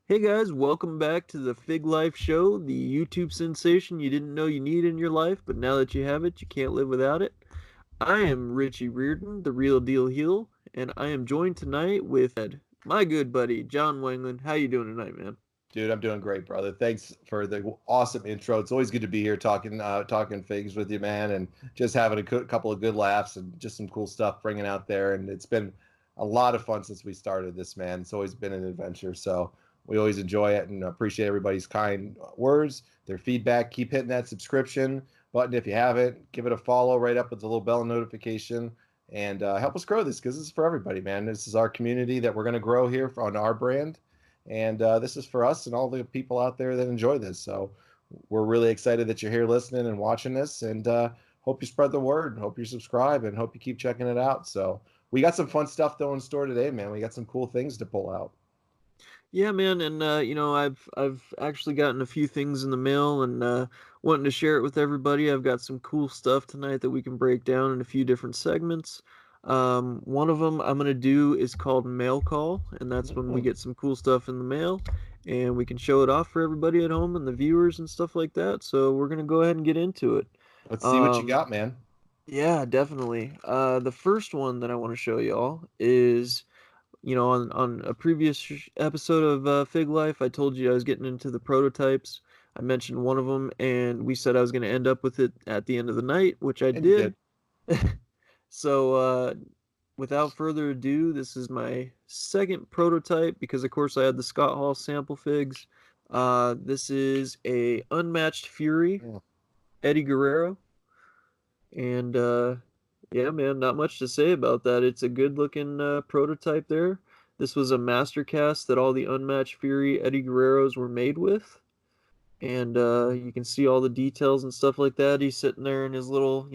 Hey guys, welcome back to the Fig Life Show, the YouTube sensation you didn't know you need in your life, but now that you have it, you can't live without it. I am Richie Reardon, the real deal heel, and I am joined tonight with my good buddy, John Wangland. How you doing tonight, man? Dude, I'm doing great, brother. Thanks for the awesome intro. It's always good to be here talking figs with you, man, and just having a couple of good laughs and just some cool stuff bringing out there. And it's been a lot of fun since we started this, man. It's always been an adventure. So we always enjoy it and appreciate everybody's kind words, their feedback. Keep hitting that subscription button if you haven't. Give it a follow right up with the little bell notification and help us grow this because this is for everybody, man. This is our community that we're going to grow here on our brand and this is for us and all the people out there that enjoy this. So we're really excited that you're here listening and watching this, and hope you spread the word. Hope you subscribe, and hope you keep checking it out. So we got some fun stuff though in store today, man. We got some cool things to pull out. Yeah, man, and I've actually gotten a few things in the mail and wanting to share it with everybody. I've got some cool stuff tonight that we can break down in a few different segments. One of them I'm gonna do is called Mail Call, and that's when we Mm, get some cool stuff in the mail, and we can show it off for everybody at home and the viewers and stuff like that. So we're gonna go ahead and get into it. let's see what you Um, got, man. yeah, definitely. The first one that I want to show y'all is on a previous episode of Fig Life, I told you I was getting into the prototypes. I mentioned one of them, and we said I was going to end up with it at the end of the night, which I And you did. did. So, without further ado, this is my second prototype because, of course, I had the Scott Hall sample figs. This is a Unmatched Fury, Mm. Eddie Guerrero, and yeah, man, not much to say about that. It's a good looking prototype there. This was a master cast that all the Unmatched Fury Eddie Guerreros were made with. And you can see all the details and stuff like that. He's sitting there in his little,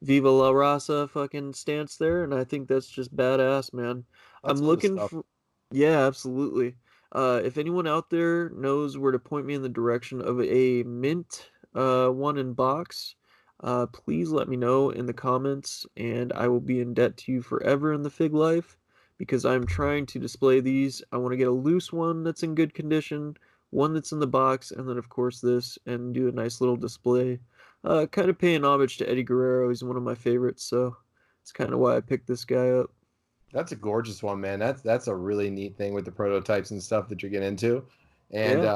Viva La Raza fucking stance there. And I think that's just badass, man. That's I'm cool looking stuff. for, yeah, absolutely. If anyone out there knows where to point me in the direction of a mint one in box, please let me know in the comments, and I will be in debt to you forever in the Fig Life because I'm trying to display these. I want to get a loose one that's in good condition, one that's in the box, and then of course this, and do a nice little display. Kind of paying homage to Eddie Guerrero. He's one of my favorites, so it's kind of why I picked this guy up. That's a gorgeous one, man. That's a really neat thing with the prototypes and stuff that you're getting into. And Yeah,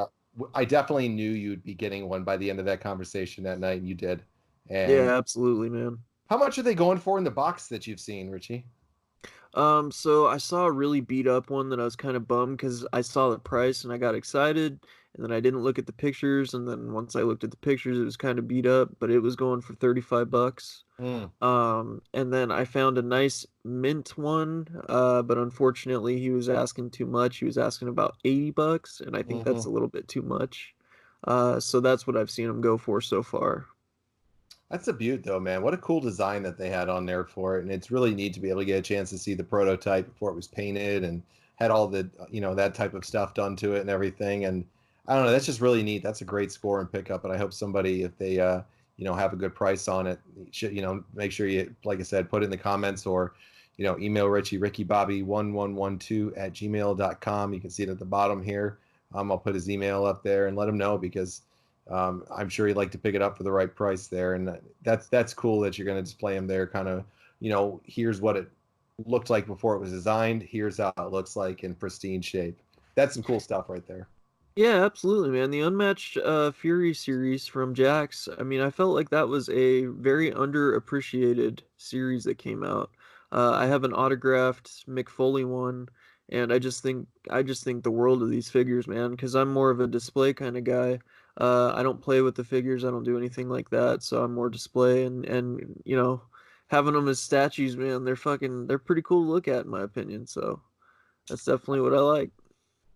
I definitely knew you'd be getting one by the end of that conversation that night, and you did. And yeah, absolutely, man. how much are they going for in the box that you've seen, Richie? So I saw a really beat up one that I was kind of bummed because I saw the price and I got excited, and then I didn't look at the pictures, and then once I looked at the pictures, it was kind of beat up, but it was going for $35. Mm, And then I found a nice mint one, but unfortunately he was asking too much. He was asking about $80, and I think that's hmm a little bit too much. So that's what I've seen him go for so far. That's a beaut, though, man. What a cool design that they had on there for it, and it's really neat to be able to get a chance to see the prototype before it was painted and had all the that type of stuff done to it and everything. And I don't know, that's just really neat. That's a great score and pickup, and I hope somebody, if they have a good price on it, should make sure you, like I said, put in the comments or email Richie rickybobby1112 at gmail.com. You can see it at the bottom here. I'll put his email up there and let him know because I'm sure he'd like to pick it up for the right price there, and that's cool that you're going to display him there. Kind of, here's what it looked like before it was designed. Here's how it looks like in pristine shape. That's some cool stuff right there. Yeah, absolutely, man. The Unmatched Fury series from Jax. I mean, I felt like that was a very underappreciated series that came out. I have an autographed Mick Foley one, and I just think the world of these figures, man, because I'm more of a display kind of guy. I don't play with the figures. I don't do anything like that, so I'm more display and having them as statues, man, they're pretty cool to look at in my opinion. So that's definitely what I like.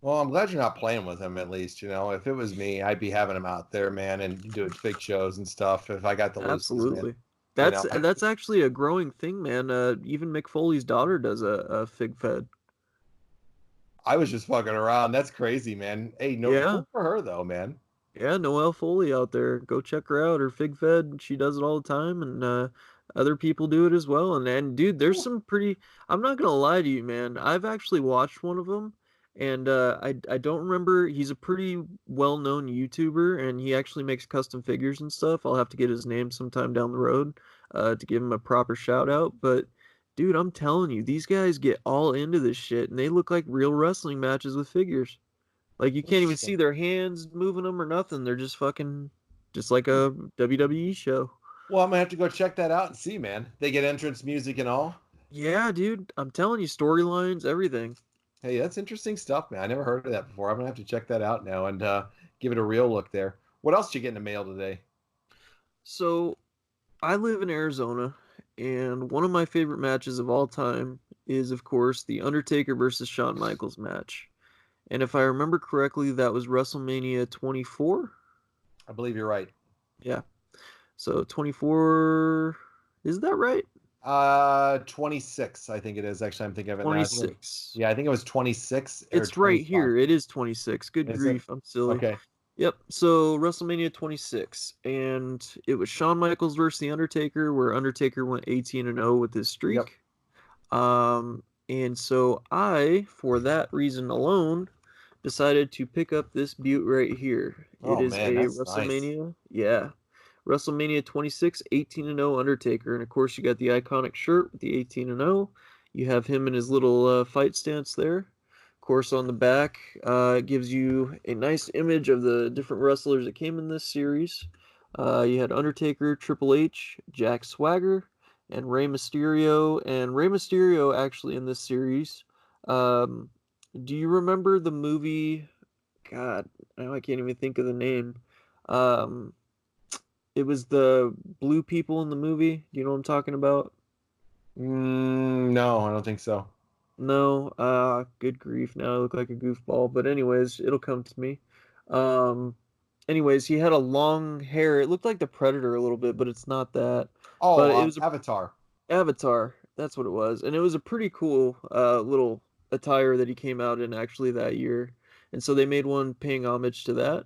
Well, I'm glad you're not playing with him at least. If it was me, I'd be having him out there, man, and doing big shows and stuff. If I got the looses, man, Absolutely. you That's know. that's actually a growing thing, man. Even Mick Foley's daughter does a fig fed. I was just fucking around. That's crazy, man. Hey, no, Yeah, cool for her though, man. yeah, Noelle Foley out there. Go check her out. Her fig fed, she does it all the time, and other people do it as well. And dude, there's Cool. some pretty. I'm not gonna lie to you, man. I've actually watched one of them, And I don't remember. He's a pretty well-known YouTuber, and he actually makes custom figures and stuff. I'll have to get his name sometime down the road to give him a proper shout out. But dude, I'm telling you, these guys get all into this shit, and they look like real wrestling matches with figures. Like you can't even see Interesting. their hands moving them or nothing. They're just fucking just like a WWE show. Well, I'm gonna have to go check that out and see, man. They get entrance music and all. Yeah, dude, I'm telling you, storylines, everything. Hey, that's interesting stuff, man. I never heard of that before. I'm gonna have to check that out now and give it a real look there. What else did you get in the mail today? So I live in Arizona, and one of my favorite matches of all time is, of course, the Undertaker versus Shawn Michaels match. And if I remember correctly, that was WrestleMania 24. I believe you're right. Yeah. So 24, is that right? 26, I think it is. Actually, I'm thinking of it now. I think it was, 26. yeah, I think it was 26 or It's right 25. here. It is 26. Good Is it? grief. I'm silly. Okay. Yep. So WrestleMania 26, and it was Shawn Michaels versus The Undertaker, where Undertaker went 18 and 0 with his Yep. streak. And so I, for that reason alone, decided to pick up this butte right here. It Oh is man, a that's nice. WrestleMania, yeah, WrestleMania 26, 18 and 0 Undertaker, and of course you got the iconic shirt with the 18 and 0. You have him in his little fight stance there. Of course, on the back, it gives you a nice image of the different wrestlers that came in this series. You had Undertaker, Triple H, Jack Swagger, and Rey Mysterio. And Rey Mysterio actually in this series. Um, do you remember the movie? God, now I can't even think of the name. Um, it was the blue people in the movie. Do you know what I'm talking about? No, I don't think so. No, good grief. Now I look like a goofball. But anyways, it'll come to me. Um, anyways, he had a long hair. It looked like the Predator a little bit, but it's not that. Oh, But it was a Avatar. Avatar. That's what it was. And it was a pretty cool little attire that he came out in actually that year. And so they made one paying homage to that.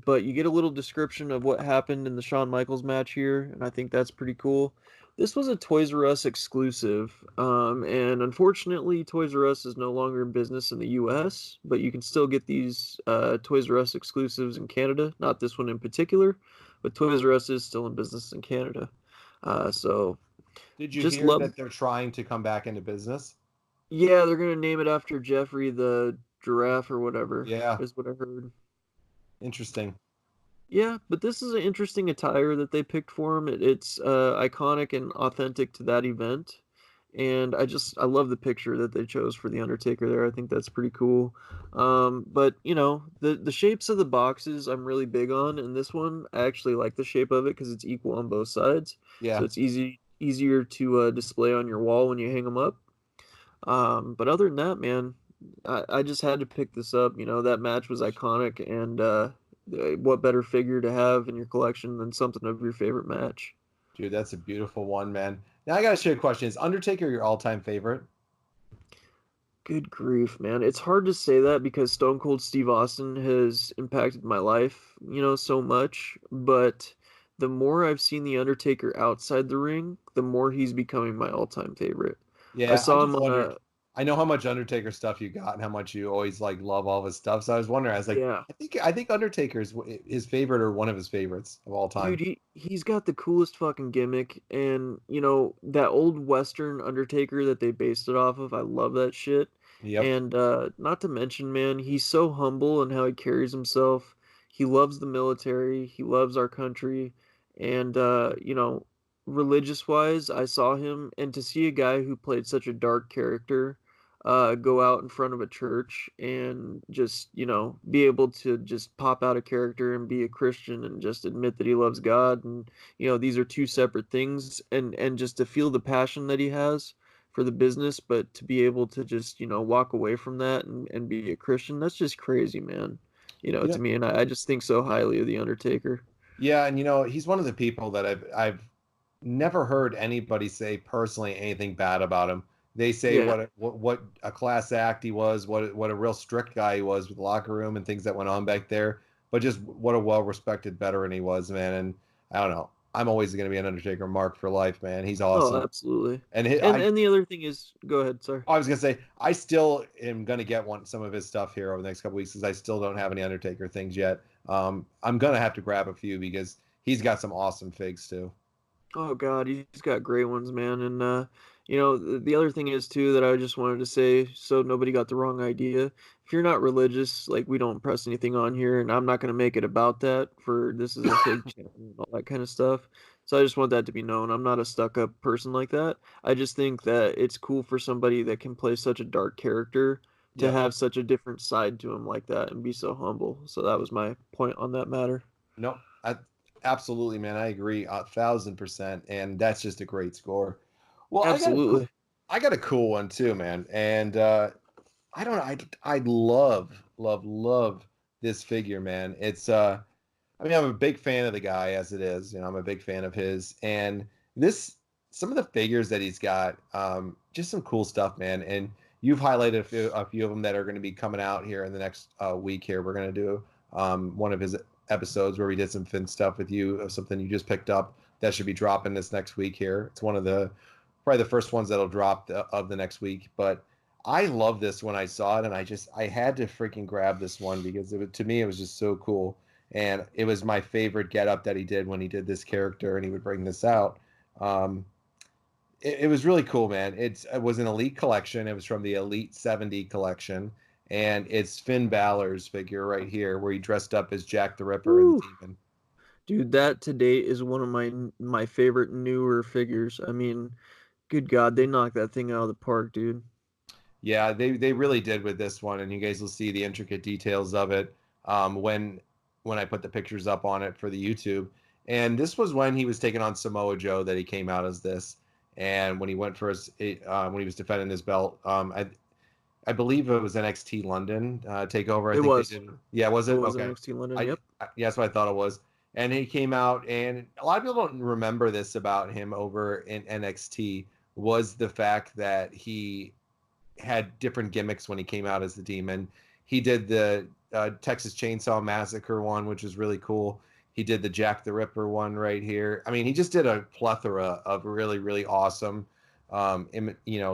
But you get a little description of what happened in the Shawn Michaels match here, and I think that's pretty cool. This was a Toys R Us exclusive, and unfortunately, Toys R Us is no longer in business in the US, but you can still get these Toys R Us exclusives in Canada. Not this one in particular, but Toys R Us is still in business in Canada. So Did you just hear love. that they're trying to come back into business? Yeah, they're gonna name it after Jeffrey the giraffe or whatever, Yeah, is what I heard. interesting. Yeah, but this is an interesting attire that they picked for him. It's iconic and authentic to that event. And I love the picture that they chose for the Undertaker there. I think that's pretty cool. But you know, the shapes of the boxes I'm really big on, and this one I actually like the shape of it because it's equal on both sides, so Yeah. it's easier to display on your wall when you hang them up. But other than that, man, I just had to pick this up. You know, that match was iconic, and what better figure to have in your collection than something of your favorite match? Dude, that's a beautiful one, man. Now I gotta ask you a question. Is Undertaker your all-time favorite? Good grief, man. It's hard to say that because Stone Cold Steve Austin has impacted my life, you know, so much. But the more I've seen The Undertaker outside the ring, the more he's becoming my all-time favorite. I Yeah, I saw him just on wondered. a, I know how much Undertaker stuff you got and how much you always like love all of his stuff. So I was wondering. I was like, yeah. I think Undertaker is his favorite or one of his favorites of all time. Dude, he's got the coolest fucking gimmick, and you know that old Western Undertaker that they based it off of. I love that shit. Yep. And not to mention, man, he's so humble in how he carries himself. He loves the military. He loves our country, and you know, religious wise, I saw him, and to see a guy who played such a dark character go out in front of a church and just, you know, be able to just pop out a character and be a Christian and just admit that he loves God, and you know, these are two separate things, and just to feel the passion that he has for the business, but to be able to just, you know, walk away from that and be a Christian, that's just crazy, man. You know, to Yep. me, and I just think so highly of the Undertaker. Yeah, and he's one of the people that I've never heard anybody say personally anything bad about him. They say Yeah. what a class act he was, what a real strict guy he was with the locker room and things that went on back there, but just what a well respected veteran he was, man. And I don't know. I'm always going to be an Undertaker mark for life, man. He's Oh, awesome. absolutely. And And the other thing is, go ahead, sorry. I was gonna say I still am gonna get some of his stuff here over the next couple weeks because I still don't have any Undertaker things yet. I'm gonna have to grab a few because he's got some awesome figs too. Oh God, he's got great ones, man. And the other thing is too that I just wanted to say, so nobody got the wrong idea. If you're not religious, like we don't press anything on here, and I'm not gonna make it about that. For this is a fake channel and all that kind of stuff. So I just want that to be known. I'm not a stuck-up person like that. I just think that it's cool for somebody that can play such a dark character to Yep. have such a different side to him like that and be so humble. So that was my point on that matter. No, absolutely, man. I agree 1,000%, and that's just a great score. Well, Absolutely. I got a cool one too, man. And I don't know. I love this figure, man. It's I mean, I'm a big fan of the guy as it is. You know, I'm a big fan of his. And this, some of the figures that he's got, just some cool stuff, man. And you've highlighted a few of them that are going to be coming out here in the next week. Here, we're going to do one of his episodes where we did some Finn stuff with you, of something you just picked up that should be dropping this next week. Here, it's one of the probably the first ones that'll drop of the next week. But I love this when I saw it, and I had to freaking grab this one because to me it was just so cool, and it was my favorite get up that he did when he did this character and he would bring this out. Um, it was really cool, man. It was an Elite collection. It was from the Elite 70 collection, and it's Finn Balor's figure right here, where he dressed up as Jack the Ripper and the Woo. Demon. Dude, that to date is one of my favorite newer figures. I mean, good God, they knocked that thing out of the park, dude. Yeah, they really did with this one, and you guys will see the intricate details of it when I put the pictures up on it for the YouTube. And this was when he was taking on Samoa Joe that he came out as this, and when he went for his when he was defending his belt, I believe it was NXT London takeover. I It think they was. did. Yeah, was It it? was Okay. NXT London. Yep. Yeah, that's what I thought it was. And he came out, and a lot of people don't remember this about him over in NXT was the fact that he had different gimmicks when he came out as the Demon. He did the Texas Chainsaw Massacre one, which is really cool. He did the Jack the Ripper one right here. I mean, he just did a plethora of really, really awesome,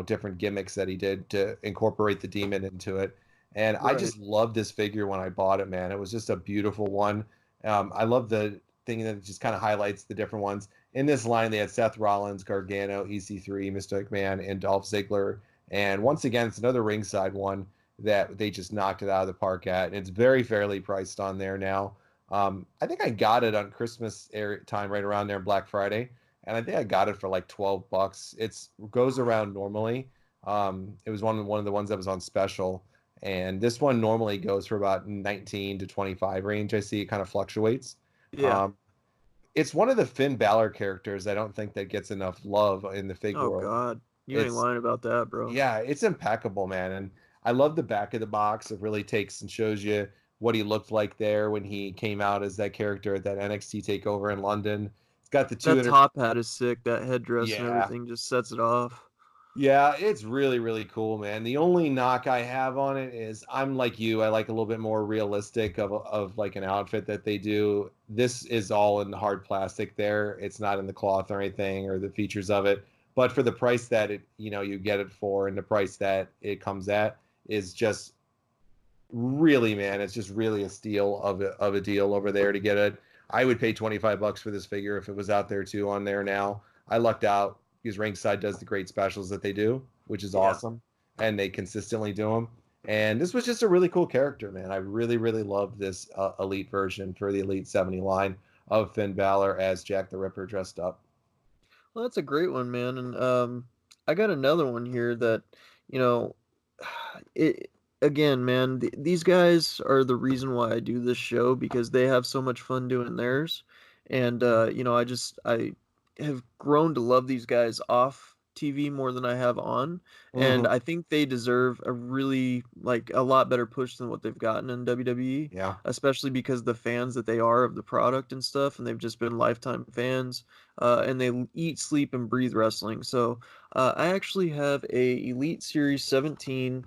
different gimmicks that he did to incorporate the Demon into it. And I Right. just loved this figure when I bought it, man. It was just a beautiful one. I love the thing that just kind of highlights the different ones. In this line, they had Seth Rollins, Gargano, EC3, Mr. McMahon, and Dolph Ziggler. And once again, it's another ringside one that they just knocked it out of the park at. And it's very fairly priced on there now. I think I got it on Christmas time right around there, Black Friday. And I think I got it for like $12. It's goes around normally. It was one of the ones that was on special. And this one normally goes for about 19 to 25 range. I see it kind of fluctuates. Yeah. Um, it's one of the Finn Balor characters I don't think that gets enough love in the fig Oh world. God, you ain't It's lying about that, bro. yeah, it's impeccable, man. And I love the back of the box. It really takes and shows you what he looked like there when he came out as that character at that NXT takeover in London. It's got the That 200. top hat is sick. That headdress and Yeah. everything just sets it off. Yeah, it's really, really cool, man. The only knock I have on it is I'm like you. I like a little bit more realistic of like an outfit that they do. This is all in hard plastic there. It's not in the cloth or anything or the features of it. But for the price that you get it for and the price that it comes at is just really, man, it's just really a steal of a deal over there to get it. I would pay $25 for this figure if it was out there too on there now. I lucked out because Ringside does the great specials that they do, which is Yeah. awesome, and they consistently do them. And this was just a really cool character, man. I really, really loved this Elite version for the Elite 70 line of Finn Balor as Jack the Ripper dressed up. Well, that's a great one, man. And I got another one here that, you know, it again, man. These guys are the reason why I do this show because they have so much fun doing theirs, and I have grown to love these guys off TV more than I have on, and Mm-hmm. I think they deserve a really like a lot better push than what they've gotten in WWE, Yeah. especially because the fans that they are of the product and stuff, and they've just been lifetime fans and they eat, sleep, and breathe wrestling. So I actually have a Elite Series 17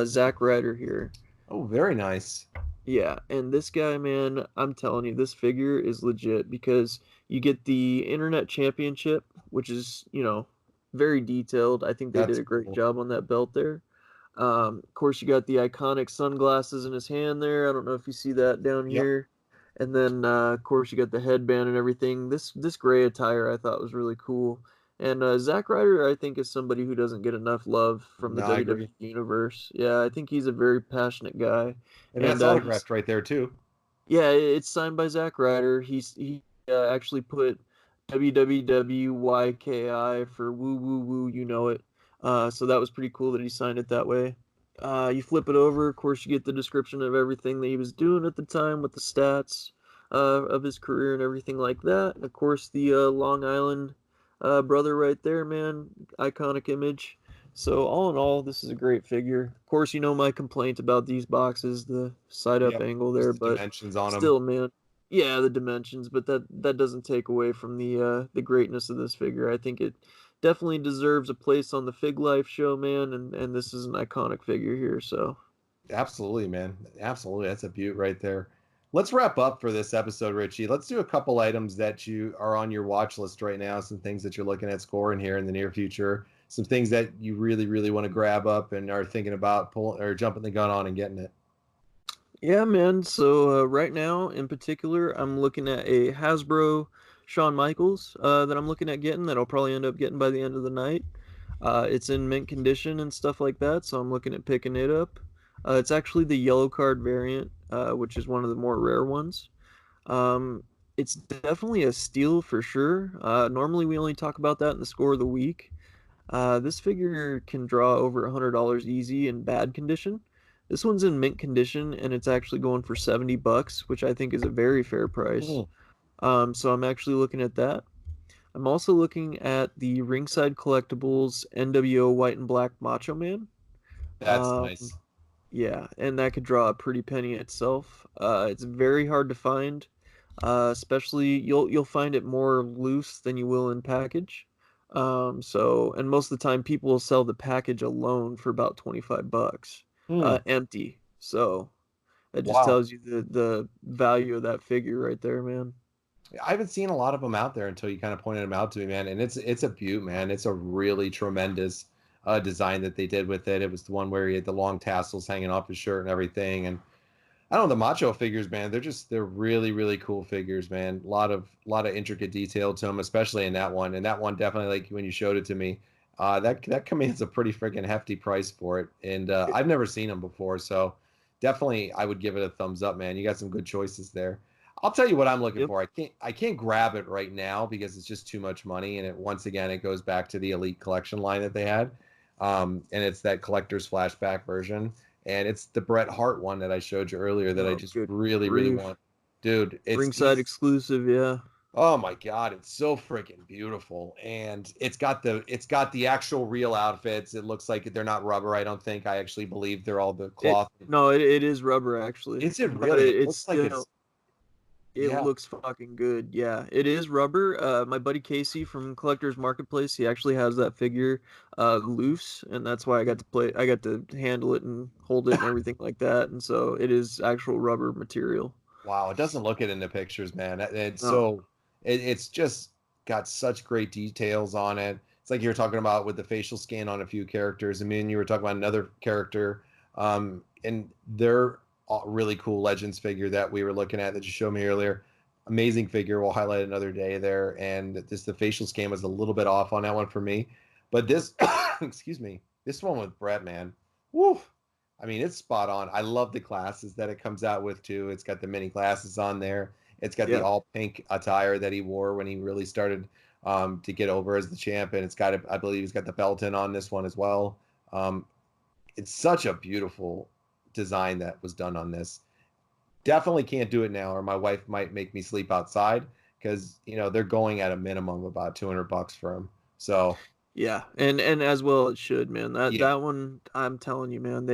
Zack Ryder here. Oh, very nice. Yeah, and this guy, man, I'm telling you, this figure is legit because you get the Internet Championship, which is, very detailed. I think they did That's a great cool. job on that belt there. Of course, you got the iconic sunglasses in his hand there. I don't know if you see that down Yep. here. And then, of course, you got the headband and everything. This gray attire I thought was really cool. And Zack Ryder, I think, is somebody who doesn't get enough love from the No, I agree. WWE universe. Yeah, I think he's a very passionate guy, And and that's he's autographed right there too. yeah, it's signed by Zack Ryder. He actually put WWWYKI for woo woo woo, you know it. So that was pretty cool that he signed it that way. You flip it over, of course, you get the description of everything that he was doing at the time with the stats of his career and everything like that. And of course, the Long Island brother right there, man, iconic image. So all in all, this is a great figure. Of course, you know my complaint about these boxes, the side up Yep. angle Just there, the but dimensions on them. still, man, yeah, the dimensions, but that doesn't take away from the greatness of this figure. I think it definitely deserves a place on the Fig Life show, man, and this is an iconic figure here, so Absolutely, man. Absolutely. That's a beaut right there. Let's wrap up for this episode, Richie. Let's do a couple items that you are on your watch list right now, some things that you're looking at scoring here in the near future, some things that you really, really want to grab up and are thinking about pulling or jumping the gun on and getting it. yeah, man. So right now, in particular, I'm looking at a Hasbro Shawn Michaels that I'm looking at getting that I'll probably end up getting by the end of the night. It's in mint condition and stuff like that, so I'm looking at picking it up. It's actually the yellow card variant, which is one of the more rare ones. Um, it's definitely a steal for sure. Normally, we only talk about that in the score of the week. This figure can draw over $100 easy in bad condition. This one's in mint condition and it's actually going for $70, which I think is a very fair price. Mm, So I'm actually looking at that. I'm also looking at the Ringside Collectibles NWO White and Black Macho Man. that's Um, nice. yeah, and that could draw a pretty penny itself. It's very hard to find. Especially you'll find it more loose than you will in package. So and most of the time people will sell the package alone for about $25, Mm, empty. So that just wow. tells you the value of that figure right there, man. I haven't seen a lot of them out there until you kind of pointed them out to me, man. And it's a beaut, man. It's a really tremendous design that they did with it. It was the one where he had the long tassels hanging off his shirt and everything. And I don't know, the macho figures, man. They're really, really cool figures, man. A lot of intricate detail to them, especially in that one. And that one definitely, like when you showed it to me, that commands a pretty freaking hefty price for it. And I've never seen them before, so definitely I would give it a thumbs up, man. You got some good choices there. I'll tell you what I'm looking Yep. for. I can't grab it right now because it's just too much money. And it once again it goes back to the Elite Collection line that they had. And it's that collector's flashback version and it's the Bret Hart one that I showed you earlier that I Oh, just good really, really grief. want. Dude, it's Ringside he's exclusive, yeah. oh my god, it's so freaking beautiful. And it's got the actual real outfits. It looks like they're not rubber. I don't think I actually believe they're all the It cloth. no, it is rubber actually, Is it but really? It it's looks like still it's it yeah. looks fucking good. Yeah, it is rubber. My buddy Casey from Collector's Marketplace, he actually has that figure loose, and that's why I got to handle it and hold it and everything like that. And so it is actual rubber material. Wow, it doesn't look it in the pictures, man. It's No, so it's just got such great details on it. It's like you were talking about with the facial scan on a few characters. I mean, you were talking about another character, and they're all really cool Legends figure that we were looking at that you showed me earlier. Amazing figure. We'll highlight another day there. And just the facial scan was a little bit off on that one for me, but this, excuse me, this one with Brett, man. Woo! I mean, it's spot on. I love the glasses that it comes out with too. It's got the mini glasses on there. It's got the yeah, all pink attire that he wore when he really started to get over as the champ. And it's got, I believe, he's got the Belton on this one as well. Um, it's such a beautiful design that was done on this. Definitely can't do it now, or my wife might make me sleep outside because they're going at a minimum about $200 for them. So yeah, and as well it should, man. That yeah, that one, I'm telling you, man.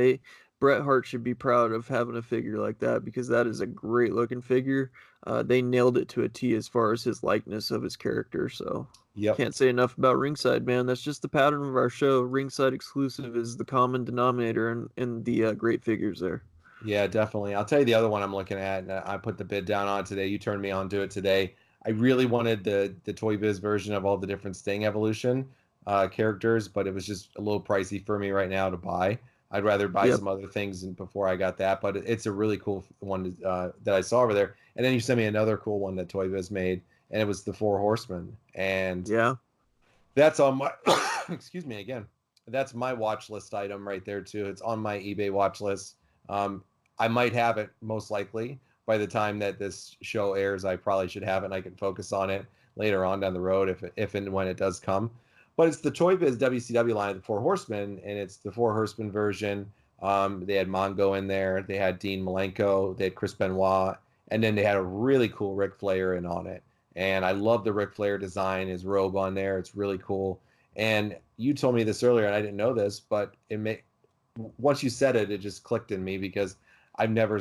Bret Hart should be proud of having a figure like that because that is a great looking figure. They nailed it to a T as far as his likeness of his character. So yep. can't say enough about Ringside, man. That's just the pattern of our show. Ringside exclusive is the common denominator in the great figures there. Yeah, definitely. I'll tell you the other one I'm looking at, and I put the bid down on today. You turned me on to it today. I really wanted the Toy Biz version of all the different Sting Evolution characters, but it was just a little pricey for me right now to buy. I'd rather buy Yep. some other things before I got that, but it's a really cool one that I saw over there. And then you sent me another cool one that Toy Biz made, and it was the Four Horsemen, and Yeah. that's on my excuse me again. That's my watch list item right there too. It's on my eBay watch list. Um, I might have it most likely by the time that this show airs. I probably should have it, and I can focus on it later on down the road if and when it does come. But it's the Toy Biz WCW line of the Four Horsemen, and it's the Four Horsemen version. They had Mongo in there. They had Dean Malenko. They had Chris Benoit, and then they had a really cool Ric Flair in on it. And I love the Ric Flair design, his robe on there. It's really cool. And you told me this earlier, and I didn't know this, but once you said it, it just clicked in me because I've never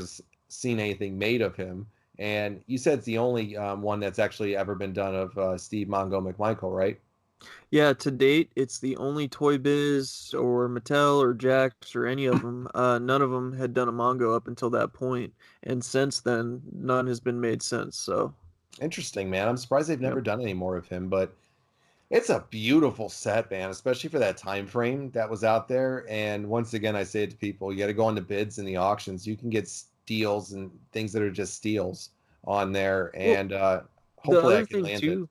seen anything made of him. And you said it's the only one that's actually ever been done of Steve Mongo McMichael, right? Yeah, to date, it's the only Toy Biz or Mattel or Jax or any of them. None of them had done a Mongo up until that point, and since then, none has been made since. So, Interesting, man. I'm surprised they've yep. never done any more of him, but it's a beautiful set, man, especially for that time frame that was out there. And once again, I say it to people, you got to go on the bids and the auctions. You can get steals and things that are just steals on there, Well, and the hopefully I other can thing land it. too,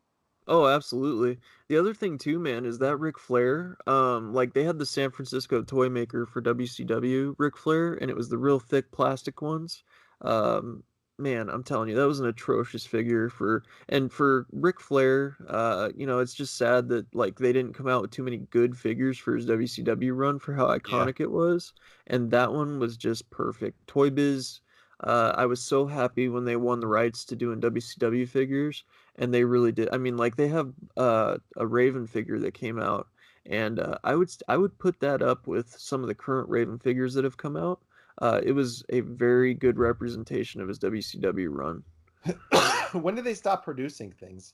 oh, absolutely. The other thing too, man, is that Ric Flair, like they had the San Francisco toy maker for WCW Ric Flair, and it was the real thick plastic ones. Um, Man, I'm telling you, that was an atrocious figure for Ric Flair. It's just sad that like they didn't come out with too many good figures for his WCW run for how Yeah. iconic it was, and that one was just perfect. Toy Biz. I was so happy when they won the rights to doing WCW figures, and they really did. I mean, like they have a Raven figure that came out, and I would put that up with some of the current Raven figures that have come out. It was a very good representation of his WCW run. When did they stop producing things?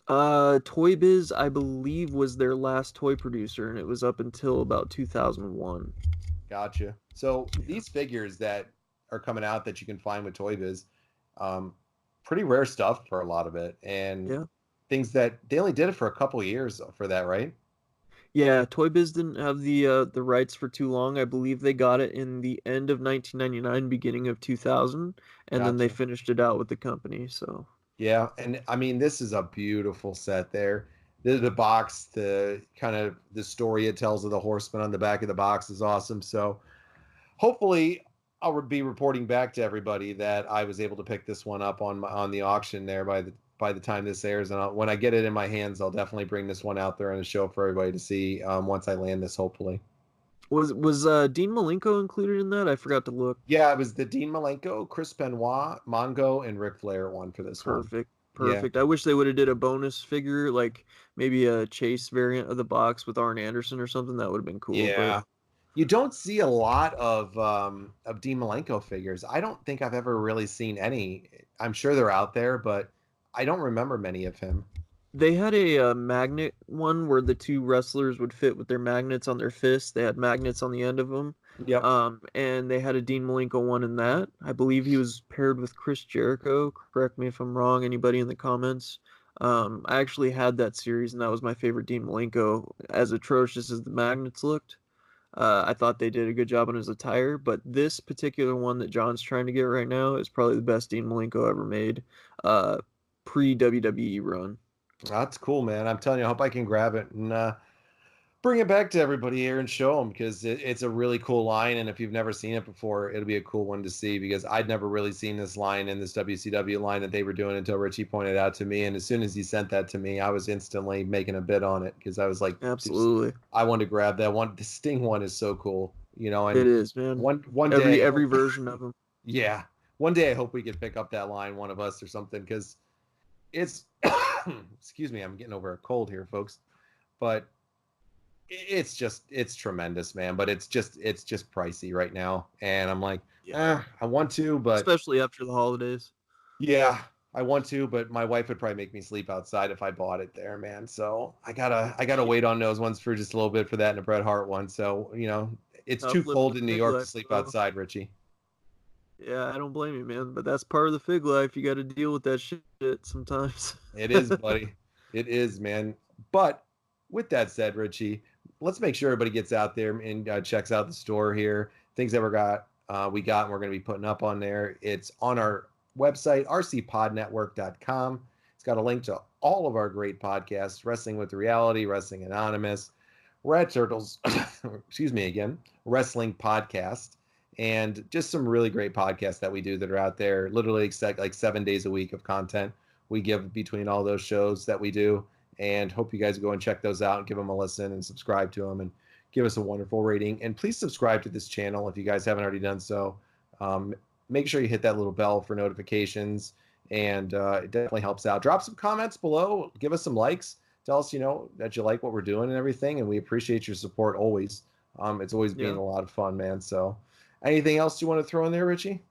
Toy Biz, I believe, was their last toy producer, and it was up until about 2001. Gotcha. So Yeah. these figures that are coming out that you can find with Toy Biz, um, pretty rare stuff for a lot of it, and Yeah. things that they only did it for a couple years for that, right? Yeah, Toy Biz didn't have the rights for too long. I believe they got it in the end of 1999, beginning of 2000, and then they Gotcha. finished it out with the company. So, Yeah, and I mean this is a beautiful set there. The box, the kind of the story it tells of the horseman on the back of the box is awesome. So hopefully I'll be reporting back to everybody that I was able to pick this one up on the auction there by the time this airs. And when I get it in my hands, I'll definitely bring this one out there on a show for everybody to see once I land this, hopefully. was Dean Malenko included in that? I forgot to look. Yeah, it was the Dean Malenko, Chris Benoit, Mongo, and Ric Flair one for this one. Perfect. Yeah, Perfect. I wish they would have did a bonus figure, like maybe a Chase variant of the box with Arn Anderson or something. That would have been cool. But yeah. You don't see a lot of Dean Malenko figures. I don't think I've ever really seen any. I'm sure they're out there, but I don't remember many of him. they had a magnet one where the two wrestlers would fit with their magnets on their fists. They had magnets on the end of them. Yep. And they had a Dean Malenko one in that. I believe he was paired with Chris Jericho. Correct me if I'm wrong, anybody in the comments. I actually had that series, and that was my favorite Dean Malenko. As atrocious as the magnets looked, I thought they did a good job on his attire. But this particular one that John's trying to get right now is probably the best Dean Malenko ever made, uh, pre WWE run. That's cool, man. I'm telling you, I hope I can grab it and bring it back to everybody here and show them because it's a really cool line. And if you've never seen it before, it'll be a cool one to see because I'd never really seen this line in this WCW line that they were doing until Richie pointed out to me. And as soon as he sent that to me, I was instantly making a bid on it because I was like, just Absolutely. I wanted to grab that one. The Sting one is so cool, It and is, man. one Every day, every version of them. yeah, one day I hope we could pick up that line, one of us or something, because it's excuse me, I'm getting over a cold here, folks, but it's tremendous, man. But it's just pricey right now, and I'm like, Yeah. I want to, but Especially after the holidays. yeah, I want to, but my wife would probably make me sleep outside if I bought it there, man. So I gotta Yeah. wait on those ones for just a little bit for that and a Bret Hart one. So it's Tough too living cold the in New city York to life, sleep though. outside, Richie. Yeah, I don't blame you, man. But that's part of the fig life. You got to deal with that shit sometimes. It is, buddy. It is, man. But with that said, Richie, let's make sure everybody gets out there and checks out the store here. Things that we got, and we're going to be putting up on there. It's on our website, rcpodnetwork.com. It's got a link to all of our great podcasts: Wrestling with Reality, Wrestling Anonymous, Red Turtles, excuse me again, Wrestling Podcast, and just some really great podcasts that we do that are out there. Literally, like 7 days a week of content we give between all those shows that we do. And hope you guys go and check those out and give them a listen and subscribe to them and give us a wonderful rating. And please subscribe to this channel if you guys haven't already done so. Um, Make sure you hit that little bell for notifications, and it definitely helps out. Drop some comments below, give us some likes, tell us that you like what we're doing and everything, and we appreciate your support always. It's always been Yeah. a lot of fun, man. So, anything else you want to throw in there, Richie?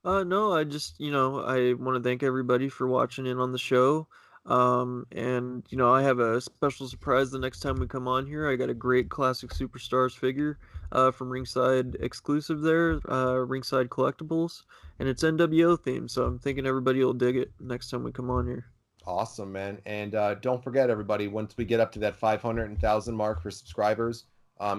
No, I just, I want to thank everybody for watching in on the show. And, I have a special surprise the next time we come on here. I got a great classic superstars figure, from Ringside exclusive there, Ringside Collectibles, and it's NWO themed. So I'm thinking everybody will dig it next time we come on here. Awesome, man. And don't forget, everybody, once we get up to that 500,000 mark for subscribers,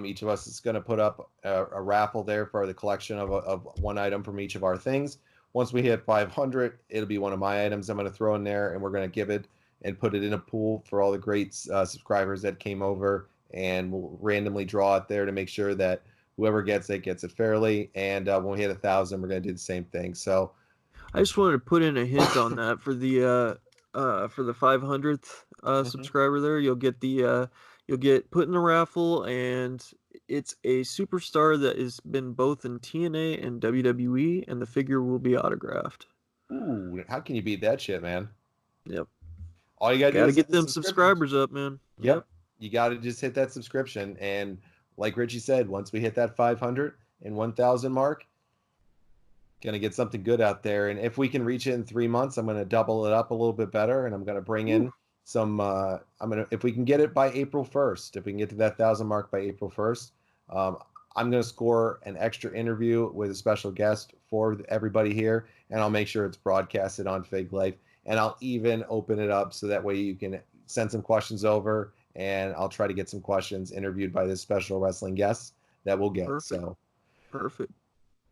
each of us is going to put up a raffle there for the collection of one item from each of our things. Once we hit 500, it'll be one of my items I'm going to throw in there, and we're going to give it and put it in a pool for all the great subscribers that came over, and we'll randomly draw it there to make sure that whoever gets it fairly. And when we hit 1,000, we're going to do the same thing. So, I just wanted to put in a hint on that for the 500th mhm. subscriber there. You'll get put in the raffle, and it's a superstar that has been both in TNA and WWE, and the figure will be autographed. Ooh, how can you beat that shit, man? Yep. All you gotta do Got to is hit get the them subscription. subscribers up, man. Yep. Yep. You gotta just hit that subscription. And like Richie said, once we hit that 500 and 1,000 mark, gonna get something good out there. And if we can reach it in 3 months, I'm gonna double it up a little bit better, and I'm gonna bring Woo. in some. If we can get it by April 1st, if we can get to that 1,000 mark by April 1st, um, I'm gonna score an extra interview with a special guest for everybody here, and I'll make sure it's broadcasted on Fake Life, and I'll even open it up so that way you can send some questions over, and I'll try to get some questions interviewed by this special wrestling guest that we'll get. Perfect. So Perfect.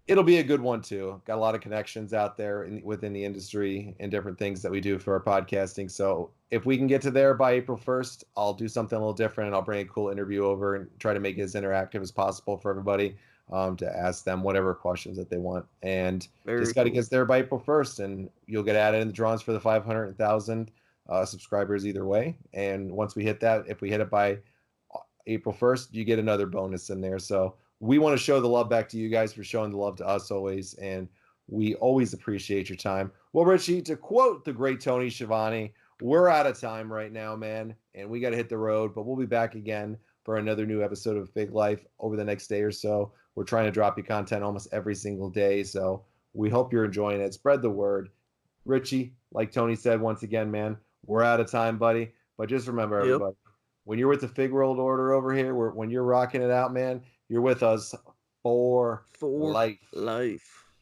it'll be a good one too. Got a lot of connections out there within the industry and different things that we do for our podcasting. So if we can get to there by April 1st, I'll do something a little different, and I'll bring a cool interview over and try to make it as interactive as possible for everybody, to ask them whatever questions that they want. And Very just got to cool. get there by April 1st, and you'll get added in the drawings for the 500,000 subscribers either way. And once we hit that, if we hit it by April 1st, you get another bonus in there. So we want to show the love back to you guys for showing the love to us always. And we always appreciate your time. Well, Richie, to quote the great Tony Schiavone, we're out of time right now, man. And we got to hit the road, but we'll be back again for another new episode of Big Life over the next day or so. We're trying to drop you content almost every single day. So we hope you're enjoying it. Spread the word. Richie, like Tony said once again, man, we're out of time, buddy. But just remember, Yep. everybody, when you're with the Fig World Order over here, when you're rocking it out, man, you're with us for For life. life.